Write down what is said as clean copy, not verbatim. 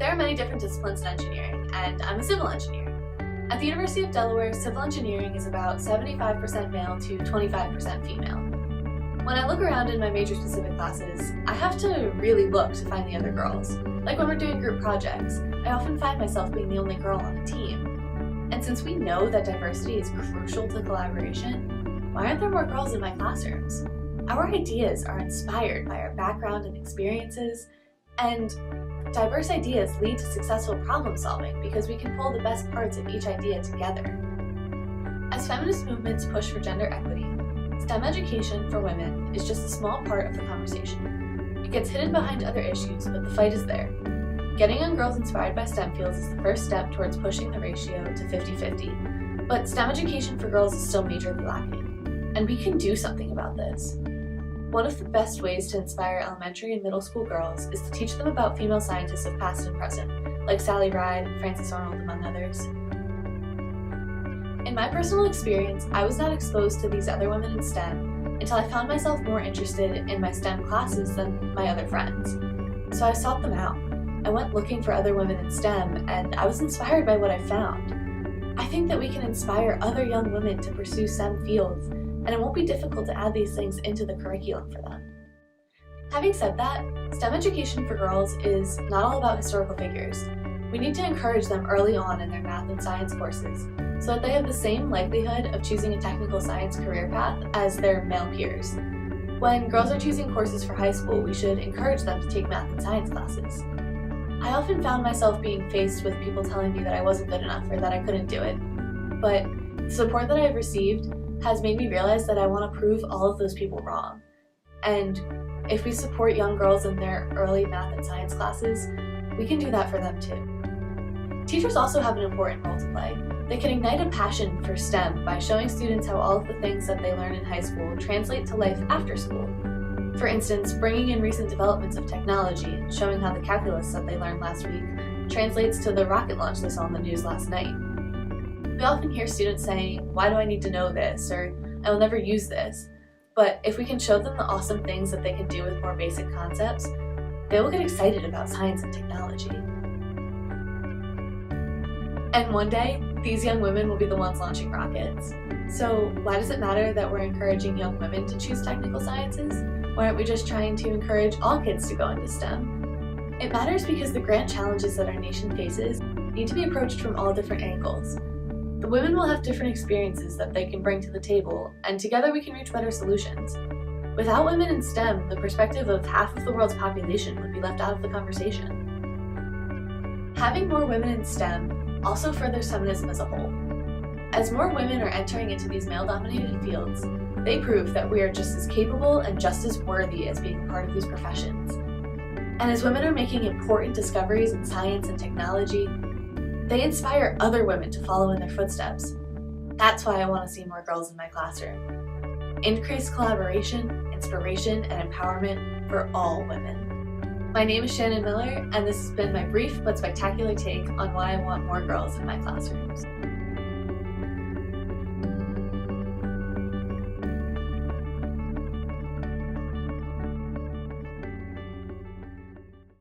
There are many different disciplines in engineering, and I'm a civil engineer. At the University of Delaware, civil engineering is about 75% male to 25% female. When I look around in my major-specific classes, I have to really look to find the other girls. Like when we're doing group projects, I often find myself being the only girl on the team. And since we know that diversity is crucial to collaboration, why aren't there more girls in my classrooms? Our ideas are inspired by our background and experiences, and diverse ideas lead to successful problem solving because we can pull the best parts of each idea together. As feminist movements push for gender equity, STEM education for women is just a small part of the conversation. It gets hidden behind other issues, but the fight is there. Getting young girls inspired by STEM fields is the first step towards pushing the ratio to 50-50, but STEM education for girls is still majorly lacking, and we can do something about this. One of the best ways to inspire elementary and middle school girls is to teach them about female scientists of past and present, like Sally Ride and Frances Arnold, among others. In my personal experience, I was not exposed to these other women in STEM until I found myself more interested in my STEM classes than my other friends. So I sought them out. I went looking for other women in STEM, and I was inspired by what I found. I think that we can inspire other young women to pursue STEM fields, and it won't be difficult to add these things into the curriculum for them. Having said that, STEM education for girls is not all about historical figures. We need to encourage them early on in their math and science courses so that they have the same likelihood of choosing a technical science career path as their male peers. When girls are choosing courses for high school, we should encourage them to take math and science classes. I often found myself being faced with people telling me that I wasn't good enough or that I couldn't do it, but the support that I've received has made me realize that I want to prove all of those people wrong. And if we support young girls in their early math and science classes, we can do that for them too. Teachers also have an important role to play. They can ignite a passion for STEM by showing students how all of the things that they learn in high school translate to life after school. For instance, bringing in recent developments of technology and showing how the calculus that they learned last week translates to the rocket launch they saw on the news last night. We often hear students saying, "Why do I need to know this?" or "I will never use this." But if we can show them the awesome things that they can do with more basic concepts, they will get excited about science and technology. And one day, these young women will be the ones launching rockets. So why does it matter that we're encouraging young women to choose technical sciences? Why aren't we just trying to encourage all kids to go into STEM? It matters because the grand challenges that our nation faces need to be approached from all different angles. The women will have different experiences that they can bring to the table, and together we can reach better solutions. Without women in STEM, the perspective of half of the world's population would be left out of the conversation. Having more women in STEM also furthers feminism as a whole. As more women are entering into these male-dominated fields, they prove that we are just as capable and just as worthy as being a part of these professions. And as women are making important discoveries in science and technology, they inspire other women to follow in their footsteps. That's why I want to see more girls in my classroom. Increased collaboration, inspiration, and empowerment for all women. My name is Shannon Miller, and this has been my brief but spectacular take on why I want more girls in my classrooms.